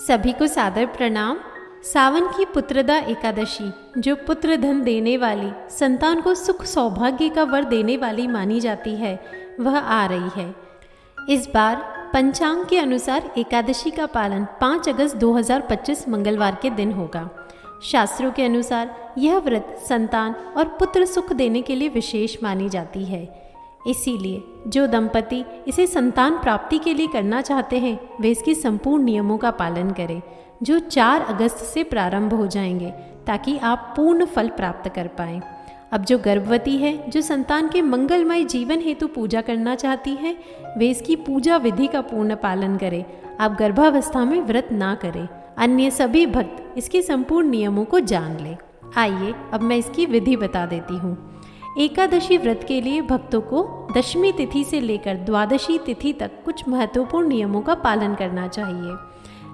सभी को सादर प्रणाम। सावन की पुत्रदा एकादशी, जो पुत्र धन देने वाली, संतान को सुख सौभाग्य का वर देने वाली मानी जाती है, वह आ रही है। इस बार पंचांग के अनुसार एकादशी का पालन 5 अगस्त 2025 मंगलवार के दिन होगा। शास्त्रों के अनुसार यह व्रत संतान और पुत्र सुख देने के लिए विशेष मानी जाती है। इसीलिए जो दंपति इसे संतान प्राप्ति के लिए करना चाहते हैं, वे इसके संपूर्ण नियमों का पालन करें, जो 4 अगस्त से प्रारंभ हो जाएंगे, ताकि आप पूर्ण फल प्राप्त कर पाएं। अब जो गर्भवती है, जो संतान के मंगलमय जीवन हेतु पूजा करना चाहती है, वे इसकी पूजा विधि का पूर्ण पालन करें। आप गर्भावस्था में व्रत ना करें। अन्य सभी भक्त इसके संपूर्ण नियमों को जान लें। आइए अब मैं इसकी विधि बता देती हूँ। एकादशी व्रत के लिए भक्तों को दशमी तिथि से लेकर द्वादशी तिथि तक कुछ महत्वपूर्ण नियमों का पालन करना चाहिए।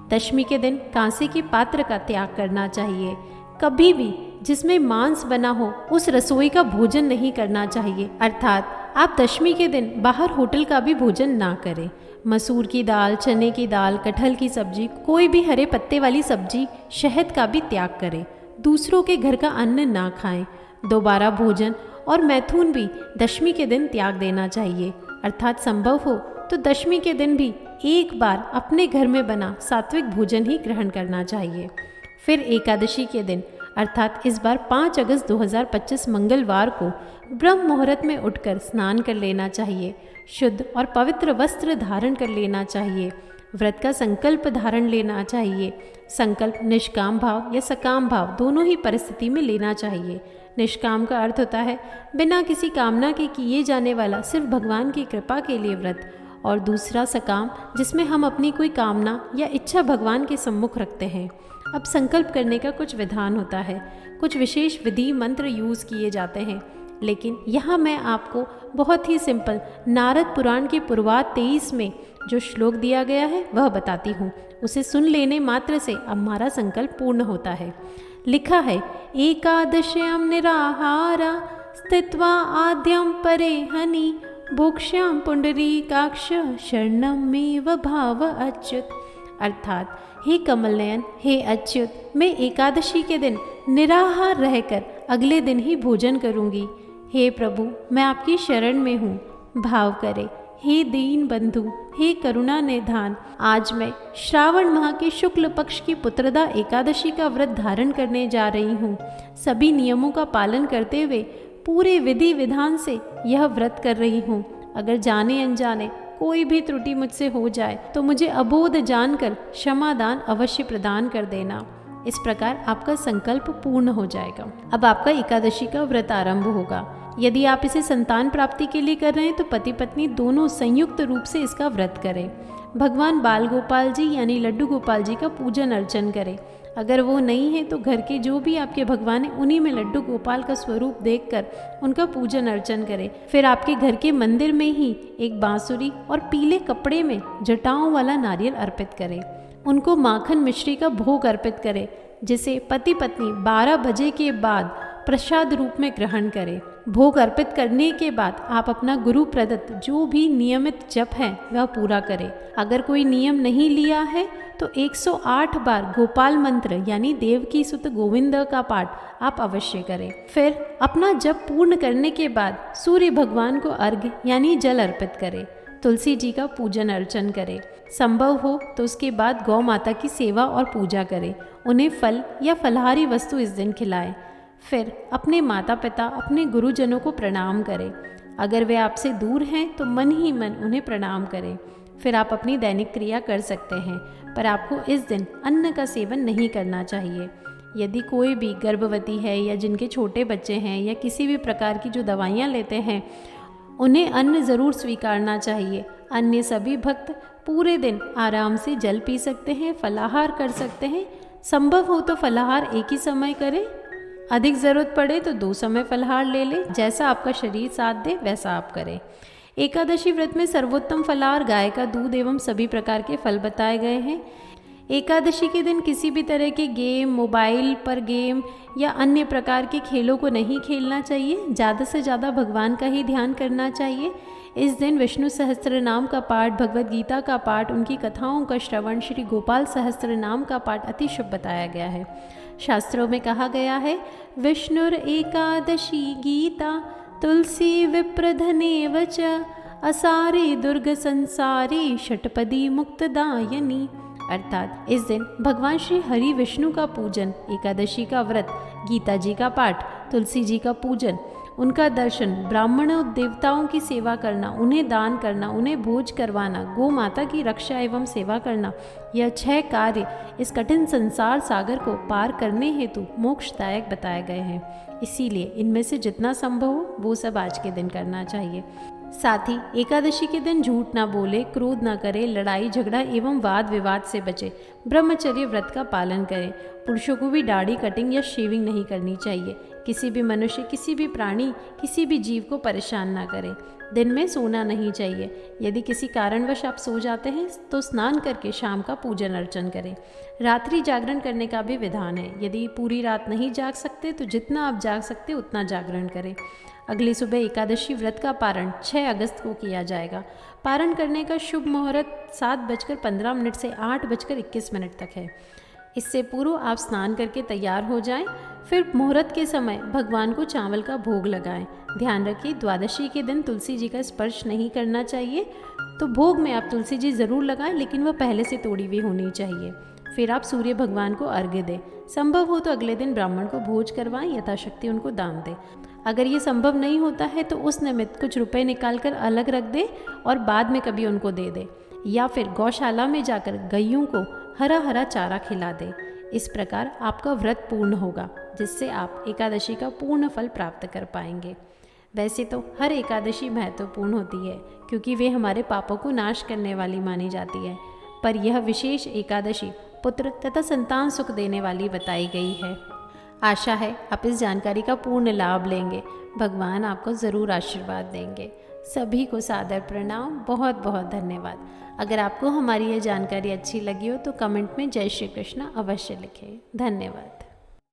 दशमी के दिन कांसे के पात्र का त्याग करना चाहिए। कभी भी जिसमें मांस बना हो उस रसोई का भोजन नहीं करना चाहिए, अर्थात आप दशमी के दिन बाहर होटल का भी भोजन ना करें। मसूर की दाल, चने की दाल, कटहल की सब्जी, कोई भी हरे पत्ते वाली सब्जी, शहद का भी त्याग करें। दूसरों के घर का अन्न ना खाएं। दोबारा भोजन और मैथुन भी दशमी के दिन त्याग देना चाहिए, अर्थात संभव हो तो दशमी के दिन भी एक बार अपने घर में बना सात्विक भोजन ही ग्रहण करना चाहिए। फिर एकादशी के दिन, अर्थात इस बार 5 अगस्त 2025 मंगलवार को ब्रह्म मुहूर्त में उठकर स्नान कर लेना चाहिए। शुद्ध और पवित्र वस्त्र धारण कर लेना चाहिए। व्रत का संकल्प धारण लेना चाहिए। संकल्प निष्काम भाव या सकाम भाव दोनों ही परिस्थिति में लेना चाहिए। निष्काम का अर्थ होता है बिना किसी कामना के किए जाने वाला, सिर्फ भगवान की कृपा के लिए व्रत, और दूसरा सकाम, जिसमें हम अपनी कोई कामना या इच्छा भगवान के सम्मुख रखते हैं। अब संकल्प करने का कुछ विधान होता है, कुछ विशेष विधि मंत्र यूज़ किए जाते हैं, लेकिन यहाँ मैं आपको बहुत ही सिंपल नारद पुराण के पूर्वाध 23 में जो श्लोक दिया गया है वह बताती हूँ। उसे सुन लेने मात्र से हमारा संकल्प पूर्ण होता है। लिखा है, एकादश्याम निराहारा स्थित्वा आद्यम परे हनि भोक्ष्याम पुंडरीकाक्ष शरणम मेव भाव अच्युत। अर्थात हे कमल नयन, हे अच्युत, मैं एकादशी के दिन निराहार रहकर अगले दिन ही भोजन करूंगी। हे प्रभु, मैं आपकी शरण में हूँ, भाव करे। हे दीन बंधु, हे करुणा निधान, आज मैं श्रावण माह के शुक्ल पक्ष की पुत्रदा एकादशी का व्रत धारण करने जा रही हूँ। सभी नियमों का पालन करते हुए पूरे विधि विधान से यह व्रत कर रही हूँ। अगर जाने अनजाने कोई भी त्रुटि मुझसे हो जाए तो मुझे अबोध जानकर क्षमादान अवश्य प्रदान कर देना। इस प्रकार आपका संकल्प पूर्ण हो जाएगा। अब आपका एकादशी का व्रत आरंभ होगा। यदि आप इसे संतान प्राप्ति के लिए कर रहे हैं तो पति पत्नी दोनों संयुक्त रूप से इसका व्रत करें। भगवान बाल गोपाल जी यानी लड्डू गोपाल जी का पूजन अर्चन करें। अगर वो नहीं है तो घर के जो भी आपके भगवान हैं उन्हीं में लड्डू गोपाल का स्वरूप देखकर उनका पूजन अर्चन करें। फिर आपके घर के मंदिर में ही एक बांसुरी और पीले कपड़े में जटाओं वाला नारियल अर्पित करें। उनको माखन मिश्री का भोग अर्पित करें, जिसे पति पत्नी 12 बजे के बाद प्रसाद रूप में ग्रहण करें। भोग अर्पित करने के बाद आप अपना गुरु प्रदत्त जो भी नियमित जप है वह पूरा करें। अगर कोई नियम नहीं लिया है तो 108 बार गोपाल मंत्र यानी देवकी सुत गोविंद का पाठ आप अवश्य करें। फिर अपना जप पूर्ण करने के बाद सूर्य भगवान को अर्घ्य यानी जल अर्पित करें। तुलसी जी का पूजन अर्चन करें। संभव हो तो उसके बाद गौ माता की सेवा और पूजा करें। उन्हें फल या फलाहारी वस्तु इस दिन खिलाएं। फिर अपने माता पिता, अपने गुरुजनों को प्रणाम करें। अगर वे आपसे दूर हैं तो मन ही मन उन्हें प्रणाम करें। फिर आप अपनी दैनिक क्रिया कर सकते हैं, पर आपको इस दिन अन्न का सेवन नहीं करना चाहिए। यदि कोई भी गर्भवती है या जिनके छोटे बच्चे हैं या किसी भी प्रकार की जो दवाइयाँ लेते हैं, उन्हें अन्न ज़रूर स्वीकारना चाहिए। अन्य सभी भक्त पूरे दिन आराम से जल पी सकते हैं, फलाहार कर सकते हैं। संभव हो तो फलाहार एक ही समय करें। अधिक ज़रूरत पड़े तो 2 समय फलाहार ले लें। जैसा आपका शरीर साथ दे वैसा आप करें। एकादशी व्रत में सर्वोत्तम फलाहार गाय का दूध एवं सभी प्रकार के फल बताए गए हैं। एकादशी के दिन किसी भी तरह के गेम, मोबाइल पर गेम या अन्य प्रकार के खेलों को नहीं खेलना चाहिए। ज़्यादा से ज़्यादा भगवान का ही ध्यान करना चाहिए। इस दिन विष्णु सहस्त्र नाम का पाठ, भगवद गीता का पाठ, उनकी कथाओं का श्रवण, श्री गोपाल सहस्त्र नाम का पाठ अति शुभ बताया गया है। शास्त्रों में कहा गया है, विष्णुर एकादशी गीता तुलसी विप्रधनेव च असारे दुर्ग संसारी षटपदी मुक्तदायनी। अर्थात इस दिन भगवान श्री हरि विष्णु का पूजन, एकादशी का व्रत, गीता जी का पाठ, तुलसी जी का पूजन, उनका दर्शन, ब्राह्मणों देवताओं की सेवा करना, उन्हें दान करना, उन्हें भोज करवाना, गौ माता की रक्षा एवं सेवा करना, यह 6 कार्य इस कठिन संसार सागर को पार करने हेतु मोक्षदायक बताए गए हैं। इसीलिए इनमें से जितना संभव हो वो सब आज के दिन करना चाहिए। साथ ही एकादशी के दिन झूठ ना बोले, क्रोध ना करे, लड़ाई झगड़ा एवं वाद विवाद से बचे, ब्रह्मचर्य व्रत का पालन करें। पुरुषों को भी दाढ़ी कटिंग या शेविंग नहीं करनी चाहिए। किसी भी मनुष्य, किसी भी प्राणी, किसी भी जीव को परेशान ना करें। दिन में सोना नहीं चाहिए। यदि किसी कारणवश आप सो जाते हैं तो स्नान करके शाम का पूजन अर्चन करें। रात्रि जागरण करने का भी विधान है। यदि पूरी रात नहीं जाग सकते तो जितना आप जाग सकते उतना जागरण करें। अगली सुबह एकादशी व्रत का पारण 6 अगस्त को किया जाएगा। पारण करने का शुभ मुहूर्त 7:15 से 8:21 तक है। इससे पूर्व आप स्नान करके तैयार हो जाएं। फिर मुहूर्त के समय भगवान को चावल का भोग लगाएं। ध्यान रखिए, द्वादशी के दिन तुलसी जी का स्पर्श नहीं करना चाहिए। तो भोग में आप तुलसी जी ज़रूर लगाएं, लेकिन वह पहले से तोड़ी हुई होनी चाहिए। फिर आप सूर्य भगवान को अर्घ्य दें। संभव हो तो अगले दिन ब्राह्मण को भोज करवाएं, यथाशक्ति उनको दान दें। अगर ये संभव नहीं होता है तो उस निमित्त कुछ रुपए निकाल कर अलग रख दें और बाद में कभी उनको दे दें, या फिर गौशाला में जाकर गैयों को हरा हरा चारा खिला दें। इस प्रकार आपका व्रत पूर्ण होगा, जिससे आप एकादशी का पूर्ण फल प्राप्त कर पाएंगे। वैसे तो हर एकादशी महत्वपूर्ण होती है, क्योंकि वे हमारे पापों को नाश करने वाली मानी जाती है, पर यह विशेष एकादशी पुत्र तथा संतान सुख देने वाली बताई गई है। आशा है आप इस जानकारी का पूर्ण लाभ लेंगे। भगवान आपको ज़रूर आशीर्वाद देंगे। सभी को सादर प्रणाम, बहुत बहुत धन्यवाद। अगर आपको हमारी यह जानकारी अच्छी लगी हो तो कमेंट में जय श्री कृष्ण अवश्य लिखें। धन्यवाद।